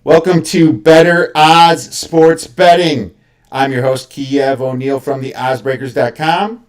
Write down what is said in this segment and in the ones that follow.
Welcome to Better Odds Sports Betting. I'm your host, Kiev O'Neill from the oddsbreakers.com.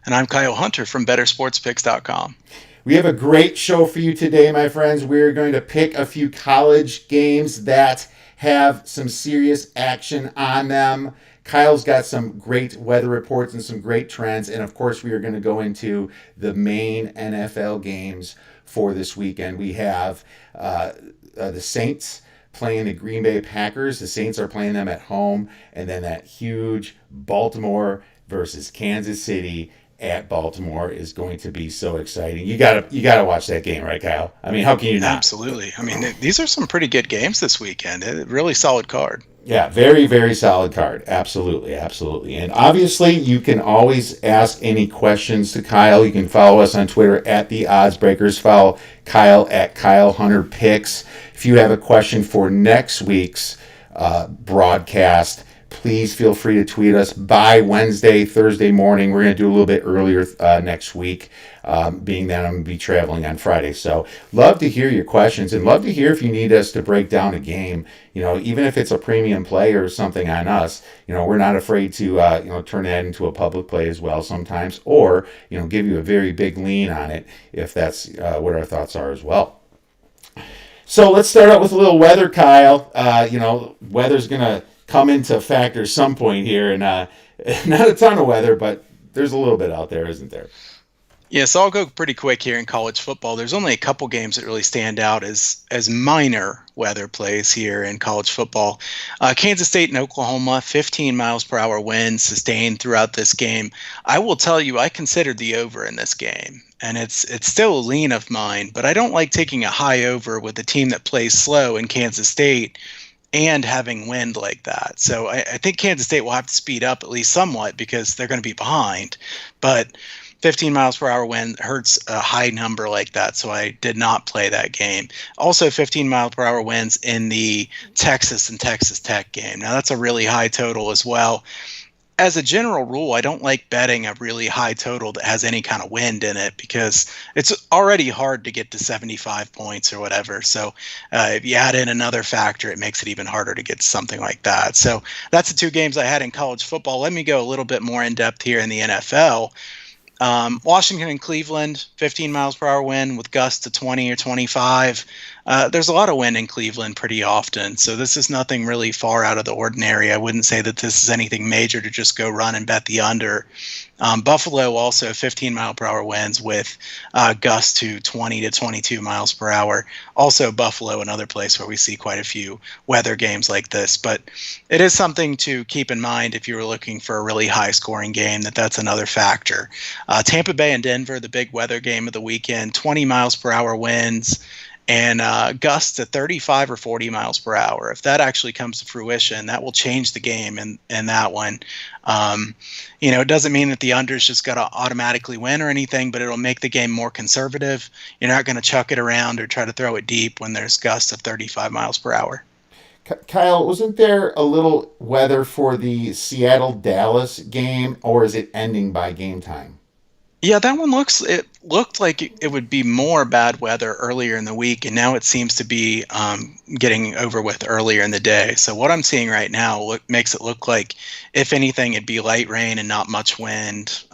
And I'm Kyle Hunter from bettersportspicks.com. We have a great show for you today, my friends. We're going to pick a few college games that have some serious action on them. Kyle's got some great weather reports and some great trends. And of course, we are going to go into the main NFL games for this weekend. We have the Saints playing the Green Bay Packers. The Saints are playing them at home. And then that huge Baltimore versus Kansas City at Baltimore is going to be so exciting. You gotta watch that game, right, Kyle? I mean, how can you not? Absolutely. I mean, these are some pretty good games this weekend. A really solid card. Yeah, very, very solid card. Absolutely, absolutely. And obviously, you can always ask any questions to Kyle. You can follow us on Twitter at the Oddsbreakers. Follow Kyle at Kyle Hunter Picks. If you have a question for next week's broadcast, please feel free to tweet us by Wednesday, Thursday morning. We're going to do a little bit earlier next week, being that I'm going to be traveling on Friday. So love to hear your questions and love to hear if you need us to break down a game. You know, even if it's a premium play or something on us, you know, we're not afraid to, turn that into a public play as well sometimes, or, give you a very big lean on it if that's what our thoughts are as well. So let's start out with a little weather, Kyle. Weather's going to come into factor some point here, and not a ton of weather, but there's a little bit out there, isn't there? Yeah, so I'll go pretty quick here in college football. There's only a couple games that really stand out as minor weather plays here in college football. Kansas State and Oklahoma, 15 miles per hour winds sustained throughout this game. I will tell you, I considered the over in this game. And it's still a lean of mine, but I don't like taking a high over with a team that plays slow in Kansas State and having wind like that. So I think Kansas State will have to speed up at least somewhat because they're going to be behind. But 15 miles per hour wind hurts a high number like that, so I did not play that game. Also, 15 mile per hour winds in the Texas and Texas Tech game. Now, that's a really high total as well. As a general rule, I don't like betting a really high total that has any kind of wind in it because it's already hard to get to 75 points or whatever. So if you add in another factor, it makes it even harder to get to something like that. So that's the two games I had in college football. Let me go a little bit more in depth here in the NFL. Washington and Cleveland, 15 miles per hour wind with gusts to 20 or 25. There's a lot of wind in Cleveland pretty often, so this is nothing really far out of the ordinary. I wouldn't say that this is anything major to just go run and bet the under. Buffalo also 15 mile per hour winds with gusts to 20 to 22 miles per hour. Also Buffalo, another place where we see quite a few weather games like this. But it is something to keep in mind if you were looking for a really high scoring game, that's another factor. Tampa Bay and Denver, the big weather game of the weekend, 20 miles per hour winds and gusts at 35 or 40 miles per hour. If that actually comes to fruition, that will change the game in that one. It doesn't mean that the under's just got to automatically win or anything, but it'll make the game more conservative. You're not going to chuck it around or try to throw it deep when there's gusts of 35 miles per hour. Kyle, wasn't there a little weather for the Seattle-Dallas game, or is it ending by game time? Yeah, that one looked like it would be more bad weather earlier in the week, and now it seems to be getting over with earlier in the day. So what I'm seeing right now makes it look like, if anything, it'd be light rain and not much wind.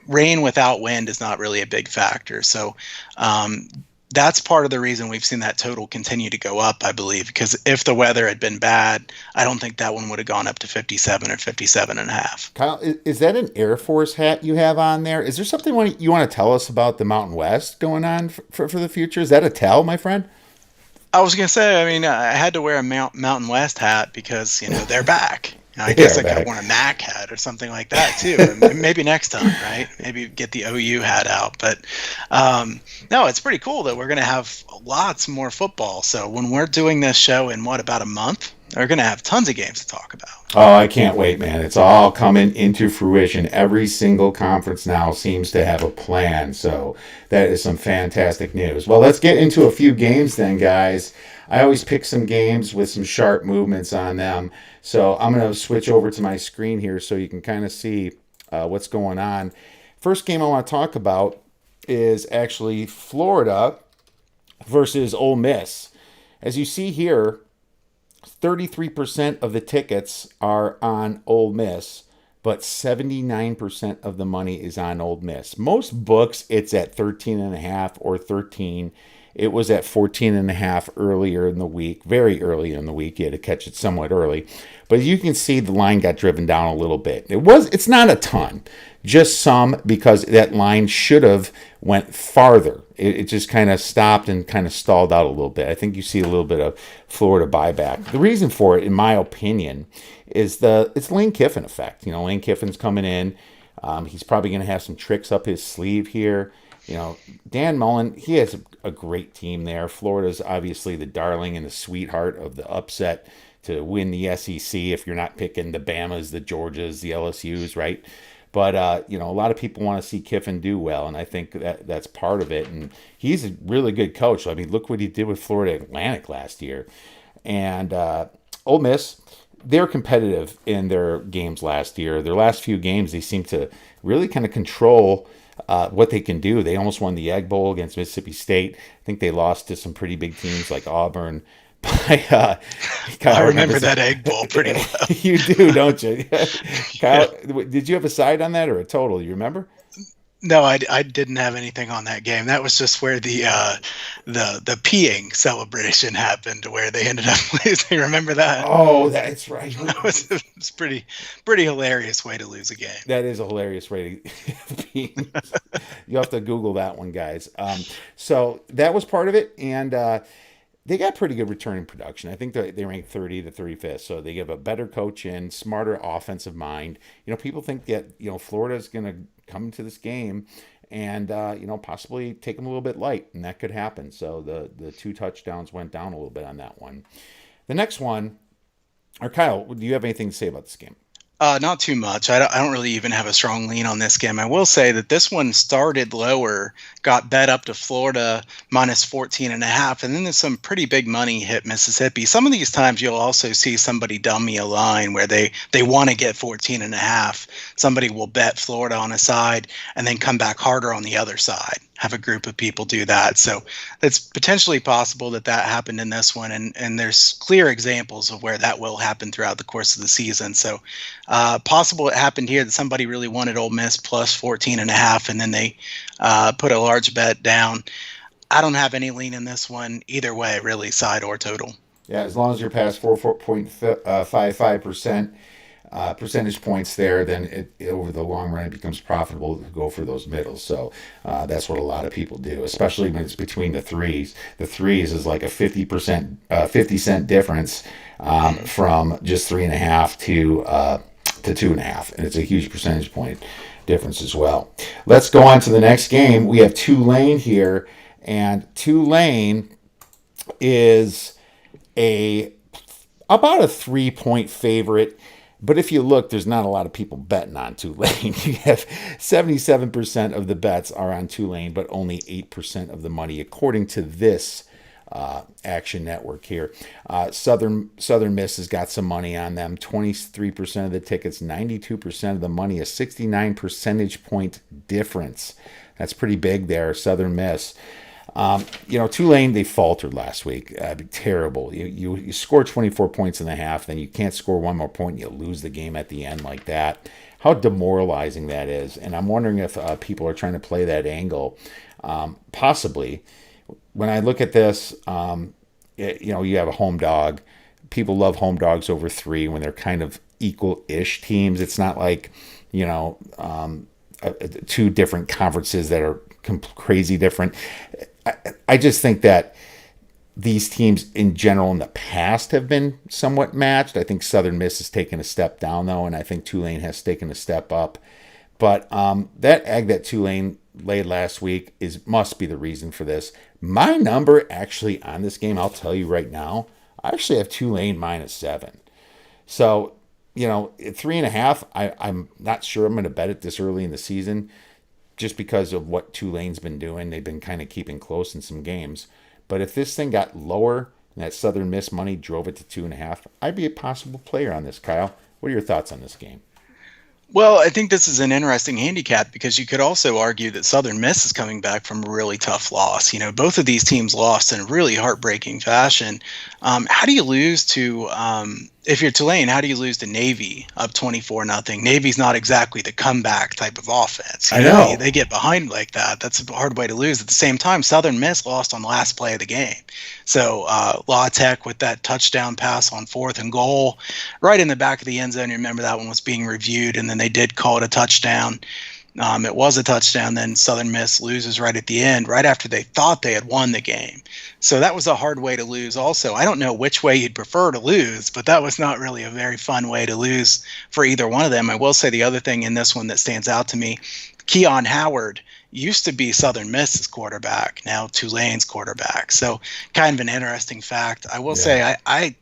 Rain without wind is not really a big factor. So that's part of the reason we've seen that total continue to go up, I believe, because if the weather had been bad, I don't think that one would have gone up to 57 or 57 and a half. Kyle, is that an Air Force hat you have on there? Is there something you want to tell us about the Mountain West going on for the future? Is that a tell, my friend? I was going to say, I mean, I had to wear a Mountain West hat because, they're back. I They guess are I could have back. worn a Mac hat or something like that too. Maybe next time, right? Maybe get the OU hat out. But no, it's pretty cool that we're going to have lots more football. So when we're doing this show in about a month, we're going to have tons of games to talk about. Oh, I can't wait, man. It's all coming into fruition. Every single conference now seems to have a plan. So that is some fantastic news. Well, let's get into a few games then, guys. I always pick some games with some sharp movements on them. So I'm going to switch over to my screen here so you can kind of see what's going on. First game I want to talk about is actually Florida versus Ole Miss. As you see here, 33% of the tickets are on Ole Miss, but 79% of the money is on Ole Miss. Most books, it's at 13.5 or 13. It was at 14.5 earlier in the week, very early in the week. You had to catch it somewhat early. But you can see the line got driven down a little bit. It's not a ton, just some, because that line should have went farther. It just kind of stopped and kind of stalled out a little bit. I think you see a little bit of Florida buyback. The reason for it, in my opinion, is it's Lane Kiffin effect. Lane Kiffin's coming in. He's probably going to have some tricks up his sleeve here. Dan Mullen, he has a great team there. Florida's obviously the darling and the sweetheart of the upset to win the SEC if you're not picking the Bamas, the Georgias, the LSUs, right? But, a lot of people want to see Kiffin do well, and I think that's part of it. And he's a really good coach. I mean, look what he did with Florida Atlantic last year. And Ole Miss, they're competitive in their games last year. Their last few games, they seem to really kind of control what they can do. They almost won the Egg Bowl against Mississippi State. I think they lost to some pretty big teams like Auburn. I remember that Egg Bowl pretty well. You do, don't you? Kyle, did you have a side on that or a total? You remember? No, I didn't have anything on that game. That was just where the peeing celebration happened, where they ended up losing. Remember that? Oh, that's right. That was pretty hilarious way to lose a game. That is a hilarious way to pee. You have to Google that one, guys. So that was part of it, and they got pretty good returning production. I think they ranked 30 to 35th, so they give a better coach in, smarter offensive mind. People think that Florida's going to come to this game and possibly take them a little bit light, and that could happen. So the 2 touchdowns went down a little bit on that one. The next one, or Kyle, do you have anything to say about this game? Not too much. I don't really even have a strong lean on this game. I will say that this one started lower, got bet up to Florida minus 14.5, and then there's some pretty big money hit Mississippi. Some of these times you'll also see somebody dummy a line where they want to get 14.5. Somebody will bet Florida on a side and then come back harder on the other side. Have a group of people do that. So it's potentially possible that happened in this one. And there's clear examples of where that will happen throughout the course of the season. So possible it happened here that somebody really wanted Ole Miss plus 14.5, and then they put a large bet down. I don't have any lean in this one either way, really, side or total. Yeah, as long as you're past 4.55% percentage points there, then it over the long run it becomes profitable to go for those middles. So that's what a lot of people do, especially when it's between the threes. The threes is like a 50-cent difference from just 3.5 to 2.5, and it's a huge percentage point difference as well. Let's go on to the next game. We have Tulane here, and Tulane is about a 3-point favorite. But if you look, there's not a lot of people betting on Tulane. You have 77% of the bets are on Tulane, but only 8% of the money, according to this Action Network here. Southern Miss has got some money on them. 23% of the tickets, 92% of the money, a 69 percentage point difference. That's pretty big there, Southern Miss. Tulane, they faltered last week. Terrible. You score 24 points in the half, then you can't score one more point, and you lose the game at the end like that. How demoralizing that is. And I'm wondering if people are trying to play that angle. Possibly. When I look at this, you have a home dog. People love home dogs over 3 when they're kind of equal-ish teams. It's not like, 2 different conferences that are crazy different. I just think that these teams in general in the past have been somewhat matched. I think Southern Miss has taken a step down, though, and I think Tulane has taken a step up. But that egg that Tulane laid last week must be the reason for this. My number actually on this game, I'll tell you right now, I actually have Tulane -7. So, at 3.5, I'm not sure I'm going to bet it this early in the season, just because of what Tulane's been doing. They've been kind of keeping close in some games. But if this thing got lower and that Southern Miss money drove it to 2.5, I'd be a possible player on this, Kyle. What are your thoughts on this game? Well, I think this is an interesting handicap because you could also argue that Southern Miss is coming back from a really tough loss. Both of these teams lost in a really heartbreaking fashion. How do you lose to, if you're Tulane, how do you lose to Navy up 24-0? Navy's not exactly the comeback type of offense. I know. They get behind like that. That's a hard way to lose. At the same time, Southern Miss lost on the last play of the game. So La Tech with that touchdown pass on 4th and goal right in the back of the end zone. You remember that one was being reviewed, and then they did call it a touchdown. It was a touchdown. Then Southern Miss loses right at the end, right after they thought they had won the game. So that was a hard way to lose also. I don't know which way you'd prefer to lose, but that was not really a very fun way to lose for either one of them. I will say the other ththing in this one that stands out to me, Keon Howard used to be Southern Miss's quarterback, now Tulane's quarterback. So kind of an interesting fact. I will say I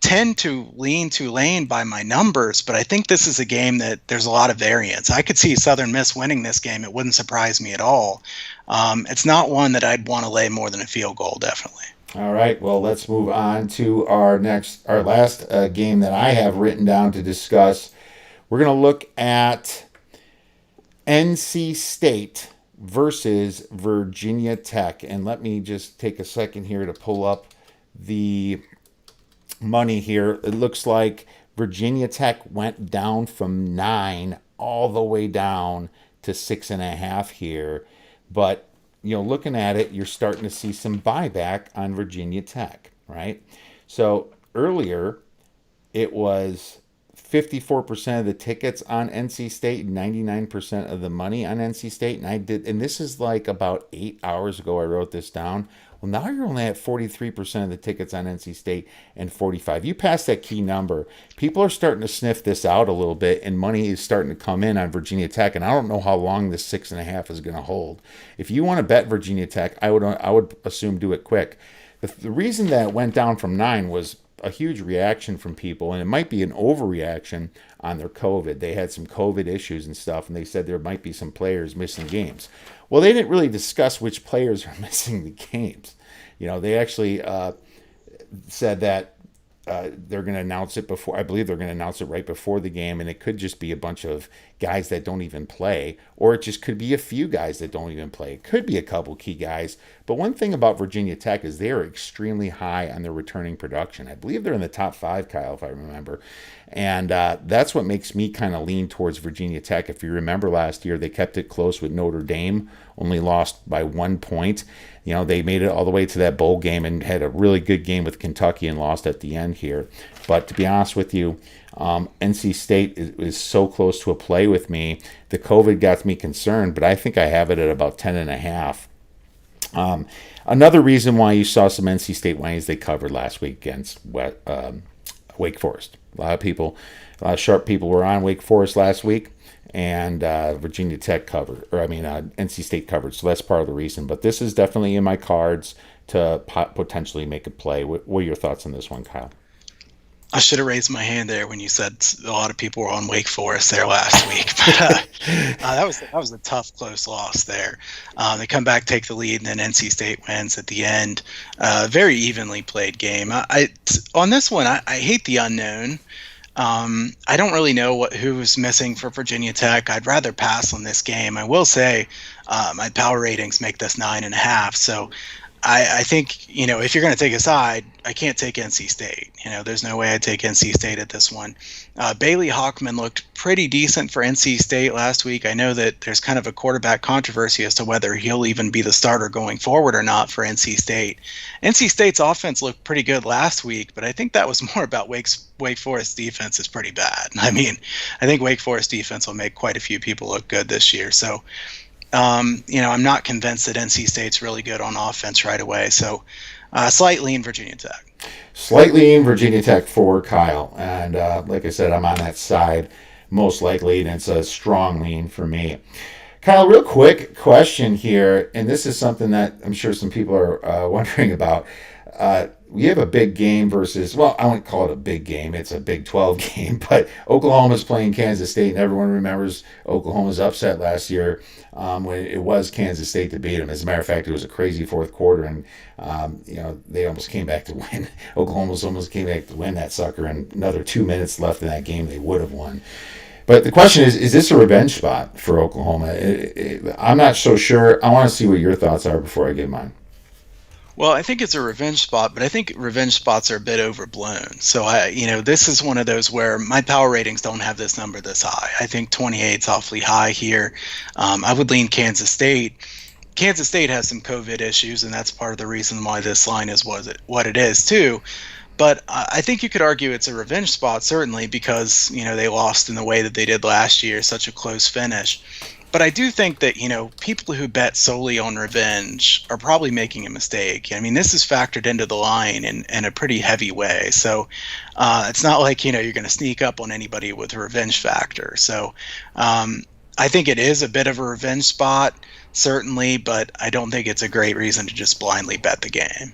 tend to lean Tulane by my numbers, but I think this is a game that there's a lot of variance. I could see Southern Miss winning this game. It wouldn't surprise me at all. It's not one that I'd want to lay more than a field goal, definitely. All right, well, let's move on to our last game that I have written down to discuss. We're going to look at NC State versus Virginia Tech. And let me just take a second here to pull up the money here. It looks like Virginia Tech went down from 9 all the way down to 6.5 here. But, looking at it, you're starting to see some buyback on Virginia Tech, right? So earlier, it was 54% of the tickets on NC State, 99% of the money on NC State. And this is like about 8 hours ago I wrote this down. Well, now you're only at 43% of the tickets on NC State and 45. You passed that key number. People are starting to sniff this out a little bit, and money is starting to come in on Virginia Tech. And I don't know how long this 6.5 is going to hold. If you want to bet Virginia Tech, I would assume do it quick. The reason that it went down from 9 was a huge reaction from people, and it might be an overreaction on their COVID. They had some COVID issues and stuff, and they said there might be some players missing games. Well, they didn't really discuss which players are missing the games. They actually said that they're going to announce it before. I believe they're going to announce it right before the game, and it could just be a bunch of guys that don't even play, or it just could be a few guys that don't even play. It could be a couple key guys. But one thing about Virginia Tech is they are extremely high on their returning production. I believe they're in the top 5, Kyle, if I remember. And that's what makes me kind of lean towards Virginia Tech. If you remember last year, they kept it close with Notre Dame, only lost by 1 point. They made it all the way to that bowl game and had a really good game with Kentucky and lost at the end here. But to be honest with you, NC State is so close to a play with me. The COVID got me concerned, but I think I have it at about 10.5. Another reason why you saw some NC State winning is they covered last week against Wake Forest. A lot of sharp people were on Wake Forest last week, and Virginia Tech covered, NC State covered. So that's part of the reason. But this is definitely in my cards to potentially make a play. What are your thoughts on this one, Kyle? I should have raised my hand there when you said a lot of people were on Wake Forest there last week, but that was a tough, close loss there. They come back, take the lead, and then NC State wins at the end. Very evenly played game. On this one, I hate the unknown. I don't really know who's missing for Virginia Tech. I'd rather pass on this game. I will say my power ratings make this 9.5, so I think, if you're going to take a side, I can't take NC State. There's no way I'd take NC State at this one. Bailey Hawkman looked pretty decent for NC State last week. I know that there's kind of a quarterback controversy as to whether he'll even be the starter going forward or not for NC State. NC State's offense looked pretty good last week, but I think that was more about Wake Forest defense is pretty bad. I think Wake Forest defense will make quite a few people look good this year. So, I'm not convinced that NC State's really good on offense right away. So, slightly in Virginia Tech. Slightly in Virginia Tech for Kyle. And like I said, I'm on that side most likely, and it's a strong lean for me. Kyle, real quick question here, and this is something that I'm sure some people are wondering about. We have a big game versus, well, I wouldn't call it a big game. It's a Big 12 game, but Oklahoma's playing Kansas State, and everyone remembers Oklahoma's upset last year when it was Kansas State to beat them. As a matter of fact, it was a crazy fourth quarter, and they almost came back to win. Oklahoma almost came back to win that sucker, and another 2 minutes left in that game, they would have won. But the question is this a revenge spot for Oklahoma? I'm not so sure. I want to see what your thoughts are before I give mine. Well, I think it's a revenge spot, but I think revenge spots are a bit overblown. So this is one of those where my power ratings don't have this number this high. I think 28 is awfully high here. I would lean Kansas State. Kansas State has some COVID issues, and that's part of the reason why this line is what it is too. But I think you could argue it's a revenge spot, certainly, because they lost in the way that they did last year, such a close finish. But I do think that, people who bet solely on revenge are probably making a mistake. I mean, this is factored into the line in a pretty heavy way. So it's not like, you're going to sneak up on anybody with a revenge factor. So I think it is a bit of a revenge spot, certainly, but I don't think it's a great reason to just blindly bet the game.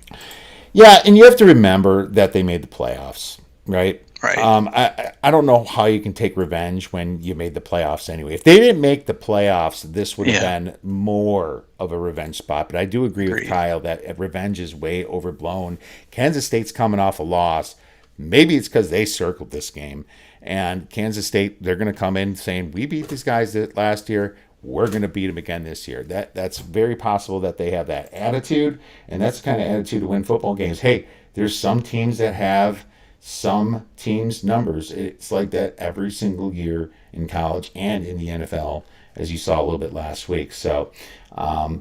Yeah, and you have to remember that they made the playoffs, right? Right. I don't know how you can take revenge when you made the playoffs anyway. If they didn't make the playoffs, this would have been more of a revenge spot. But I do agree with Kyle that revenge is way overblown. Kansas State's coming off a loss. Maybe it's because they circled this game. And Kansas State, they're going to come in saying, we beat these guys last year. We're going to beat them again this year. That's very possible that they have that attitude. And that's the kind of attitude to win football games. Hey, there's some teams that have some teams' numbers. It's like that every single year in college and in the NFL, as you saw a little bit last week. So, I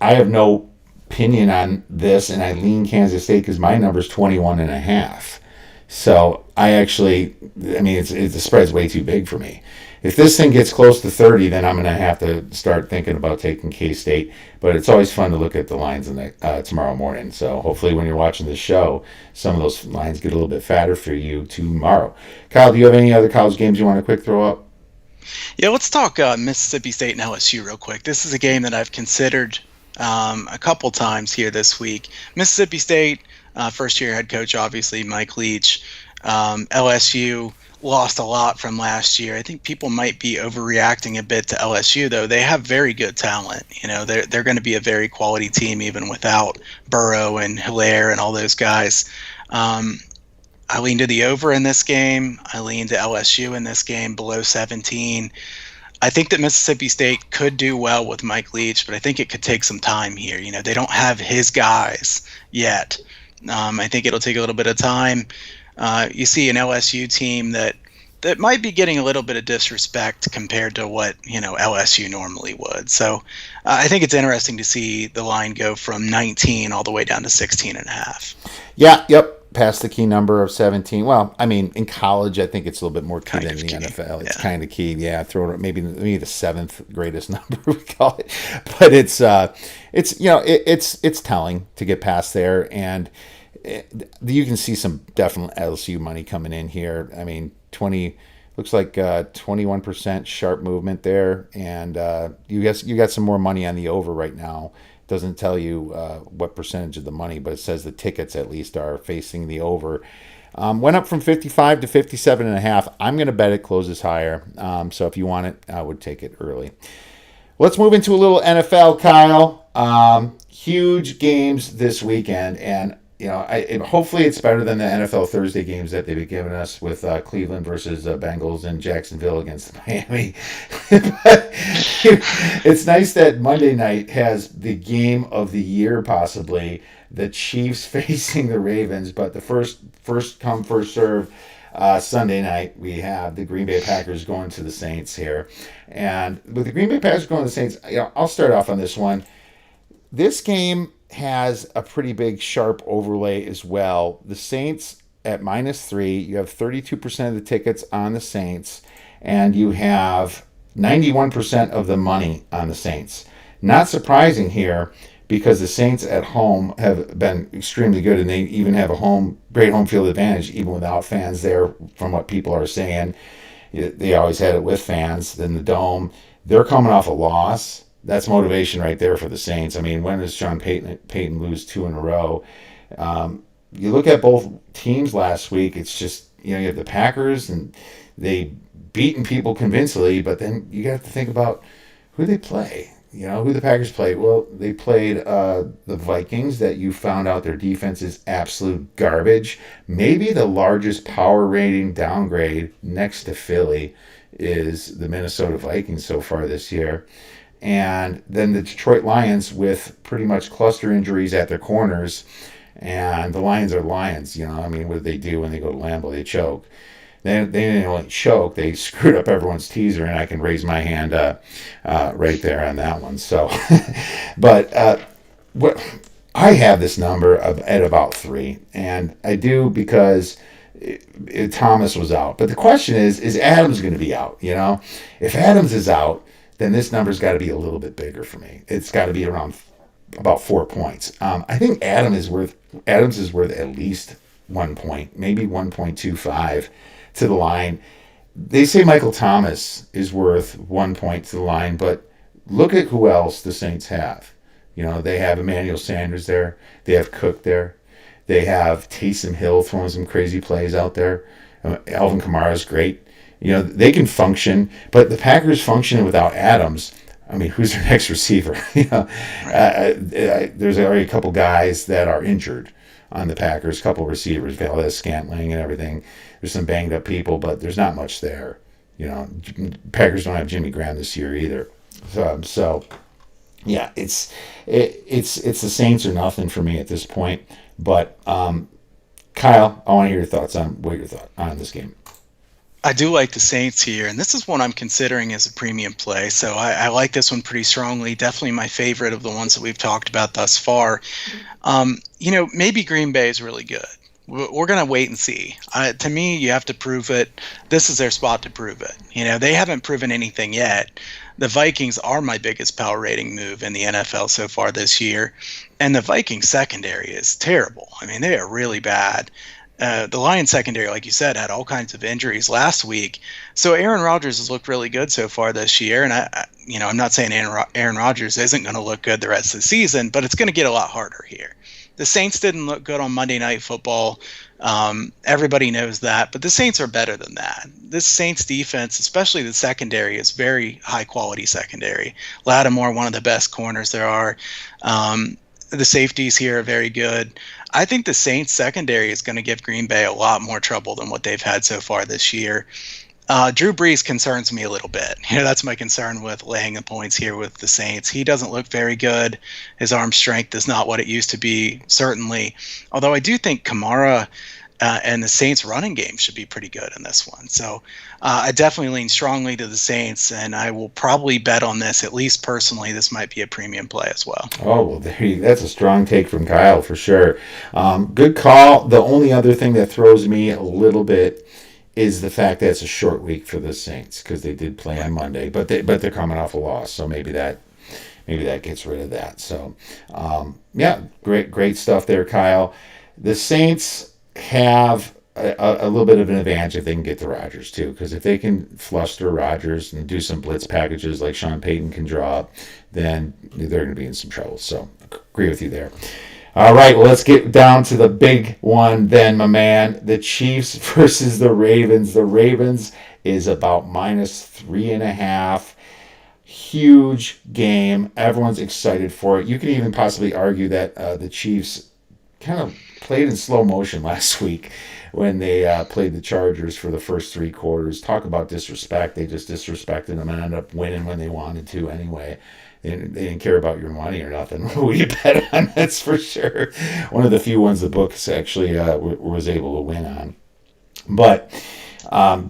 have no opinion on this, and I lean Kansas State because my number is 21.5. So the spread's way too big for me. If this thing gets close to 30, then I'm going to have to start thinking about taking K-State. But it's always fun to look at the lines tomorrow morning. So hopefully when you're watching this show, some of those lines get a little bit fatter for you tomorrow. Kyle, do you have any other college games you want to quick throw up? Yeah, let's talk Mississippi State and LSU real quick. This is a game that I've considered a couple times here this week. Mississippi State, first-year head coach, obviously, Mike Leach. LSU lost a lot from last year. I think people might be overreacting a bit to LSU, though. They have very good talent. They're going to be a very quality team even without Burrow and Hilaire and all those guys. I lean to the over in this game. I lean to LSU in this game below 17. I think that Mississippi State could do well with Mike Leach, but I think it could take some time here. They don't have his guys yet. I think it'll take a little bit of time. You see an LSU team that might be getting a little bit of disrespect compared to what LSU normally would. So I think it's interesting to see the line go from 19 all the way down to 16.5. Yeah, yep. Past the key number of 17. Well, I mean, in college, I think it's a little bit more key than in the NFL. It's kind of key. Yeah, throw it maybe the seventh greatest number we call it, but it's telling to get past there, and you can see some definite LSU money coming in here. I mean, looks like 21% sharp movement there, and you got some more money on the over right now. Doesn't tell you what percentage of the money, but it says the tickets at least are facing the over. Went up from 55 to 57.5. I'm going to bet it closes higher. So if you want it, I would take it early. Let's move into a little NFL, Kyle. Huge games this weekend, and hopefully it's better than the NFL Thursday games that they've been giving us with Cleveland versus Bengals and Jacksonville against Miami. But it's nice that Monday night has the game of the year, possibly, the Chiefs facing the Ravens. But the first come, first serve Sunday night, we have the Green Bay Packers going to the Saints here. And with the Green Bay Packers going to the Saints, I'll start off on this one. This game has a pretty big sharp overlay as well. The Saints at -3, you have 32% of the tickets on the Saints, and you have 91% of the money on the Saints. Not surprising here because the Saints at home have been extremely good, and they even have a great home field advantage even without fans there, from what people are saying. They always had it with fans in the Dome. They're coming off a loss. That's motivation right there for the Saints. I mean, when does Sean Payton lose 2 in a row? You look at both teams last week, it's just, you have the Packers, and they beaten people convincingly, but then you got to think about who they play. you know who the Packers played? Well, they played the Vikings. That you found out their defense is absolute garbage. Maybe the largest power rating downgrade next to Philly is the Minnesota Vikings so far this year. And then the Detroit Lions with pretty much cluster injuries at their corners. And the Lions are Lions, you know. I mean, what do they do when they go to Lambeau? They choke. They didn't only choke, they screwed up everyone's teaser, and I can raise my hand right there on that one. So, but what I have this number at about 3, and I do because Thomas was out. But the question is Adams going to be out? You know, if Adams is out, then this number's got to be a little bit bigger for me. It's got to be around about 4 points. I think Adams is worth at least 1 point, maybe 1.25 to the line. They say Michael Thomas is worth 1 point to the line, but look at who else the Saints have. You know, they have Emmanuel Sanders there. They have Cook there. They have Taysom Hill throwing some crazy plays out there. Alvin Kamara is great. You know, they can function, but the Packers function without Adams. I mean, who's their next receiver? You know, there's already a couple guys that are injured on the Packers, a couple receivers, Valdez, Scantling, and everything. There's some banged up people, but there's not much there. You know, Packers don't have Jimmy Graham this year either. So yeah, it's the Saints or nothing for me at this point. But Kyle, I want to hear your thoughts on on this game. I do like the Saints here, and this is one I'm considering as a premium play. So I like this one pretty strongly. Definitely my favorite of the ones that we've talked about thus far. You know, maybe Green Bay is really good. We're going to wait and see. To me, you have to prove it. This is their spot to prove it. You know, they haven't proven anything yet. The Vikings are my biggest power rating move in the NFL so far this year. And the Vikings secondary is terrible. I mean, they are really bad. The Lions secondary, like you said, had all kinds of injuries last week. So Aaron Rodgers has looked really good so far this year. And I'm not saying Aaron Rodgers isn't going to look good the rest of the season, but it's going to get a lot harder here. The Saints didn't look good on Monday Night Football. Everybody knows that, but the Saints are better than that. This Saints defense, especially the secondary, is very high quality secondary. Lattimore, one of the best corners there are. The safeties here are very good. I think the Saints secondary is going to give Green Bay a lot more trouble than what they've had so far this year. Drew Brees concerns me a little bit. You know, that's my concern with laying the points here with the Saints. He doesn't look very good. His arm strength is not what it used to be, certainly. Although I do think Kamara and the Saints running game should be pretty good in this one. So I definitely lean strongly to the Saints, and I will probably bet on this. At least personally, this might be a premium play as well. Oh, well, that's a strong take from Kyle for sure. Good call. The only other thing that throws me a little bit is the fact that it's a short week for the Saints because they did play on Monday, but they're coming off a loss, so maybe that gets rid of that. So yeah, great stuff there, Kyle. The Saints have a little bit of an advantage if they can get to Rodgers too, because if they can fluster Rodgers and do some blitz packages like Sean Payton can draw up, then they're going to be in some trouble. So agree with you there. All right, well, let's get down to the big one then, my man. The Chiefs versus the Ravens. The Ravens is about -3.5. Huge game. Everyone's excited for it. You could even possibly argue that the Chiefs kind of played in slow motion last week when they played the Chargers for the first 3 quarters. Talk about disrespect. They just disrespected them and ended up winning when they wanted to anyway. They didn't care about your money or nothing. Who you bet on, that's for sure. One of the few ones the books actually was able to win on. But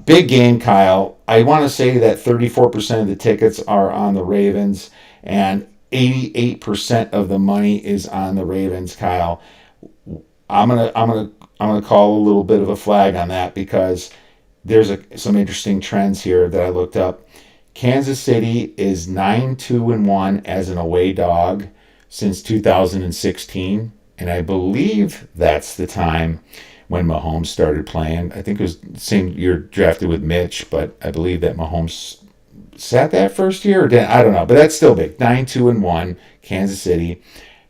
big game, Kyle. I want to say that 34% of the tickets are on the Ravens, and 88% of the money is on the Ravens, Kyle. I'm gonna call a little bit of a flag on that because there's some interesting trends here that I looked up. Kansas City is 9-2-1 as an away dog since 2016, and I believe that's the time when Mahomes started playing. I think it was the same year drafted with Mitch, but I believe that Mahomes sat that first year, or didn't. I don't know, but that's still big. 9-2-1, Kansas City.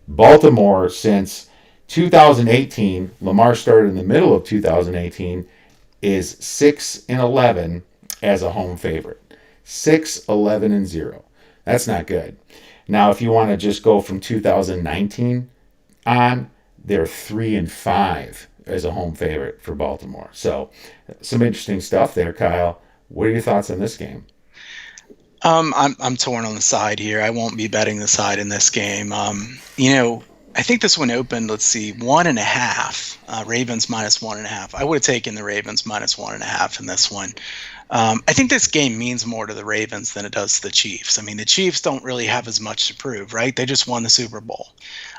Baltimore since 2018, Lamar started in the middle of 2018, is 6-11 as a home favorite. 6-11-0. That's not good. Now, if you want to just go from 2019 on, they're 3-5 as a home favorite for Baltimore. So, some interesting stuff there, Kyle. What are your thoughts on this game? I'm torn on the side here. I won't be betting the side in this game. I think this one opened, let's see, 1.5. Ravens minus 1.5. I would have taken the Ravens minus 1.5 in this one. I think this game means more to the Ravens than it does to the Chiefs. I mean, the Chiefs don't really have as much to prove, right? They just won the Super Bowl.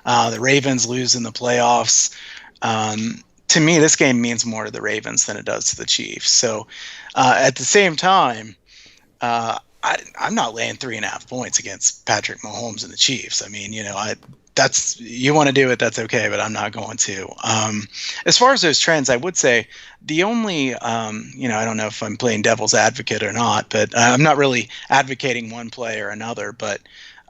The Ravens lose in the playoffs. To me, this game means more to the Ravens than it does to the Chiefs. So at the same time, I'm not laying 3.5 points against Patrick Mahomes and the Chiefs. I mean, that's, you want to do it, that's okay, but I'm not going to. As far as those trends, I would say the only, I don't know if I'm playing devil's advocate or not, but I'm not really advocating one play or another, but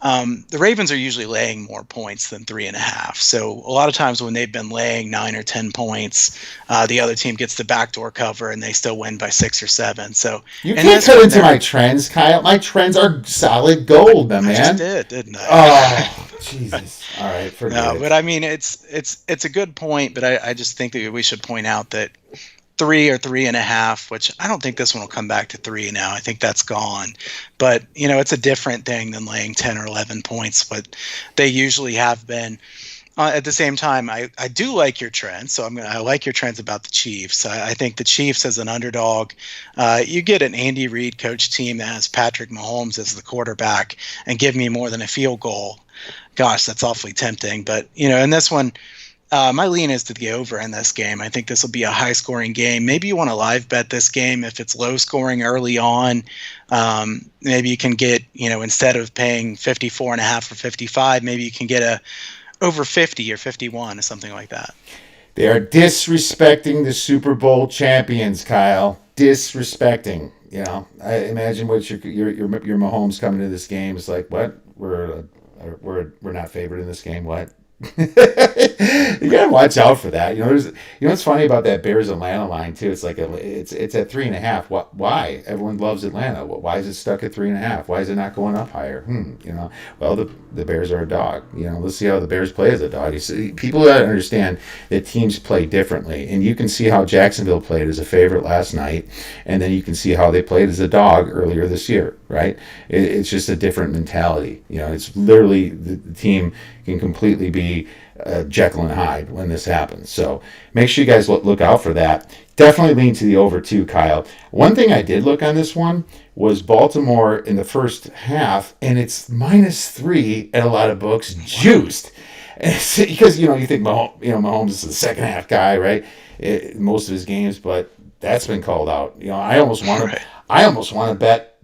the Ravens are usually laying more points than 3.5. So a lot of times when they've been laying 9 or 10 points, the other team gets the backdoor cover and they still win by 6 or 7. So you can't cut into my trends, Kyle. My trends are solid gold, man. I just did, didn't I? Oh, Jesus! All right, forget it. But I mean, it's a good point. But I just think that we should point out that 3 or 3.5, which I don't think this one will come back to 3 now. I think that's gone. But, it's a different thing than laying 10 or 11 points, but they usually have been. At the same time, I do like your trends. So I like your trends about the Chiefs. I think the Chiefs as an underdog, you get an Andy Reid coach team that has Patrick Mahomes as the quarterback and give me more than a field goal. Gosh, that's awfully tempting. But, in this one, my lean is to the over in this game. I think this will be a high-scoring game. Maybe you want to live bet this game if it's low-scoring early on. Maybe you can get, instead of paying 54.5 or 55, maybe you can get a over 50 or 51 or something like that. They are disrespecting the Super Bowl champions, Kyle. Disrespecting. I imagine what your Mahomes coming to this game is like. What? We're not favored in this game. What? You gotta watch out for that. What's funny about that Bears Atlanta line too? It's like it's at 3.5. Why? Everyone loves Atlanta. Why is it stuck at 3.5? Why is it not going up higher? Well, the Bears are a dog. Let's see how the Bears play as a dog. You see, people gotta understand that teams play differently, and you can see how Jacksonville played as a favorite last night, and then you can see how they played as a dog earlier this year. Right? It's just a different mentality. It's literally the team can completely be Jekyll and Hyde when this happens. So make sure you guys look out for that. Definitely lean to the over too, Kyle. One thing I did look on this one was Baltimore in the first half, and it's -3 at a lot of books, juiced. Because you think Mahomes is the second half guy, right? Most of his games, but that's been called out. I almost want to bet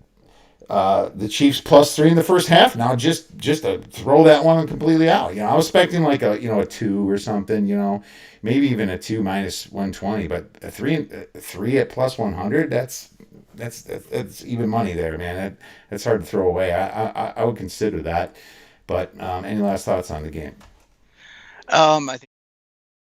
the Chiefs +3 in the first half. Now just to throw that one completely out. I was expecting like a 2 or something. Maybe even a 2 -120, but a 3 at +100. That's even money there, man. That's hard to throw away. I would consider that. But any last thoughts on the game? I think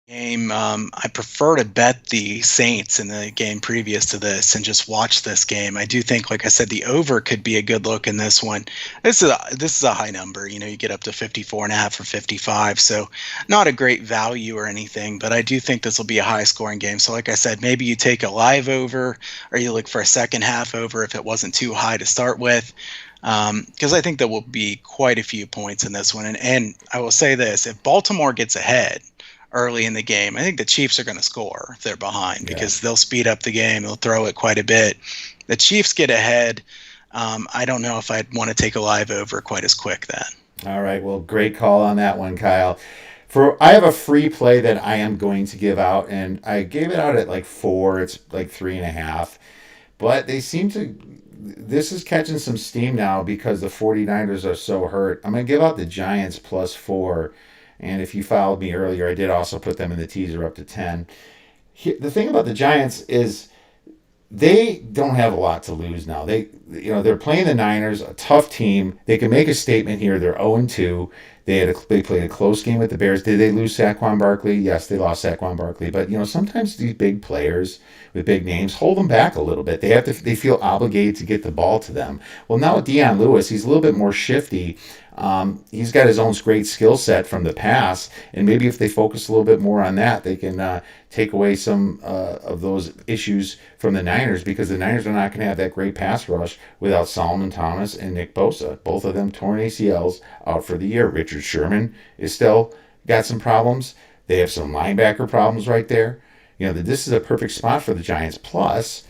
game. I prefer to bet the Saints in the game previous to this and just watch this game. I do think, like I said, the over could be a good look in this one. This is a high number. You get up to 54.5 or 55, so not a great value or anything. But I do think this will be a high scoring game. So, like I said, maybe you take a live over, or you look for a second half over if it wasn't too high to start with. Because I think there will be quite a few points in this one. And I will say this: if Baltimore gets ahead early in the game, I think the Chiefs are going to score if they're behind, because they'll speed up the game. They'll throw it quite a bit. The Chiefs get ahead. I don't know if I'd want to take a live over quite as quick then. All right. Well, great call on that one, Kyle. I have a free play that I am going to give out, and I gave it out at like 4. It's like 3.5. But they seem to... This is catching some steam now because the 49ers are so hurt. I'm going to give out the Giants +4. And if you followed me earlier, I did also put them in the teaser up to 10. The thing about the Giants is they don't have a lot to lose now. They're playing the Niners, a tough team. They can make a statement here. They're 0-2. They played a close game with the Bears. Did they lose Saquon Barkley? Yes, they lost Saquon Barkley. But sometimes these big players with big names hold them back a little bit. They feel obligated to get the ball to them. Well, now with Deion Lewis, he's a little bit more shifty. He's got his own great skill set from the past, and maybe if they focus a little bit more on that, they can take away some of those issues from the Niners, because the Niners are not going to have that great pass rush without Solomon Thomas and Nick Bosa. Both of them torn ACLs out for the year. Richard Sherman is still got some problems. They have some linebacker problems right there. This is a perfect spot for the Giants. Plus,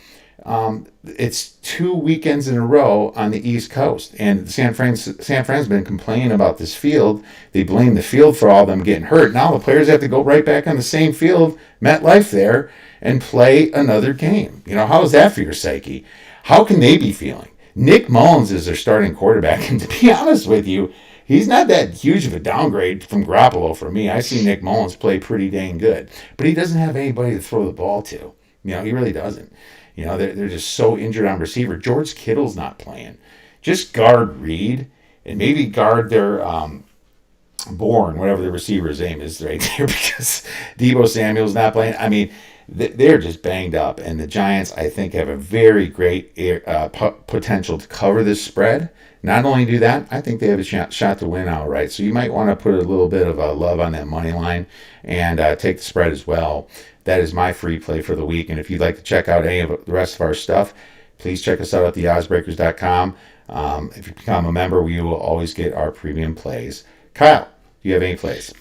it's 2 weekends in a row on the East Coast, and San Fran's been complaining about this field. They blame the field for all of them getting hurt. Now the players have to go right back on the same field, MetLife there, and play another game. How is that for your psyche? How can they be feeling? Nick Mullins is their starting quarterback, and to be honest with you, he's not that huge of a downgrade from Garoppolo for me. I see Nick Mullins play pretty dang good, but he doesn't have anybody to throw the ball to. He really doesn't. They're just so injured on receiver. George Kittle's not playing. Just guard Reed and maybe guard their Bourne, whatever the receiver's name is right there, because Deebo Samuel's not playing. I mean, they're just banged up, and the Giants, I think, have a very great potential to cover this spread. Not only do that, I think they have a shot to win outright. So you might want to put a little bit of love on that money line and take the spread as well. That is my free play for the week. And if you'd like to check out any of the rest of our stuff, please check us out at theoddsbreakers.com. If you become a member, we will always get our premium plays. Kyle, do you have any plays?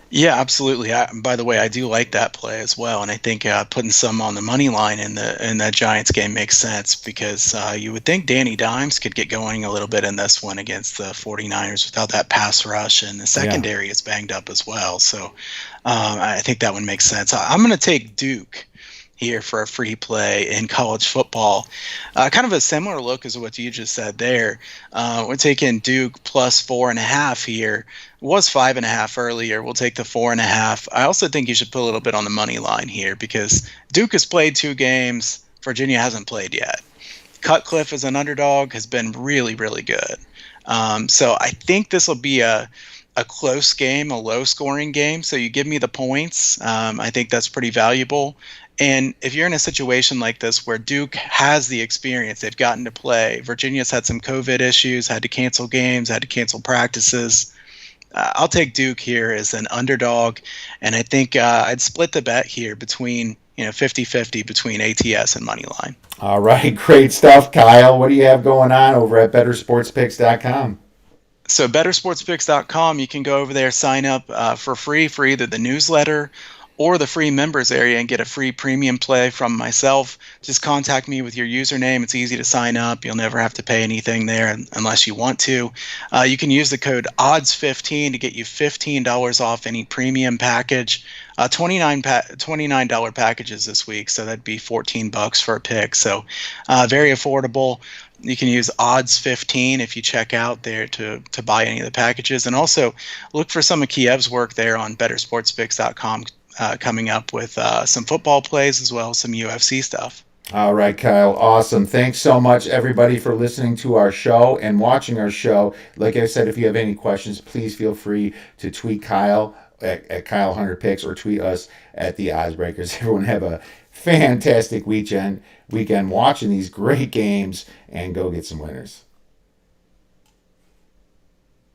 Yeah, absolutely. By the way, I do like that play as well, and I think putting some on the money line in that Giants game makes sense, because you would think Danny Dimes could get going a little bit in this one against the 49ers without that pass rush, and the secondary is banged up as well. So I think that one makes sense. I'm going to take Duke here for a free play in college football. Kind of a similar look as what you just said there. We're taking Duke plus 4.5 here. It was 5.5 earlier. We'll take the 4.5. I also think you should put a little bit on the money line here, because Duke has played 2 games. Virginia hasn't played yet. Cutcliffe as an underdog has been really, really good. So I think this will be a close game, a low-scoring game. So you give me the points. I think that's pretty valuable. And if you're in a situation like this where Duke has the experience, they've gotten to play. Virginia's had some COVID issues, had to cancel games, had to cancel practices. I'll take Duke here as an underdog, and I think I'd split the bet here between 50-50 between ATS and Moneyline. All right, great stuff, Kyle. What do you have going on over at bettersportspicks.com? So bettersportspicks.com, you can go over there, sign up for free for either the newsletter or the free members area and get a free premium play from myself. Just contact me with your username. It's easy to sign up. You'll never have to pay anything there unless you want to. You can use the code ODDS15 to get you $15 off any premium package. $29 packages this week, so that'd be $14 for a pick. So very affordable. You can use odds15 if you check out there to buy any of the packages. And also look for some of Kiev's work there on bettersportspicks.com coming up with some football plays as well as some UFC stuff. All right, Kyle. Awesome. Thanks so much, everybody, for listening to our show and watching our show. Like I said, if you have any questions, please feel free to tweet Kyle at Kyle Hunter Picks or tweet us at the Oddsbreakers. Everyone have a fantastic weekend watching these great games, and go get some winners.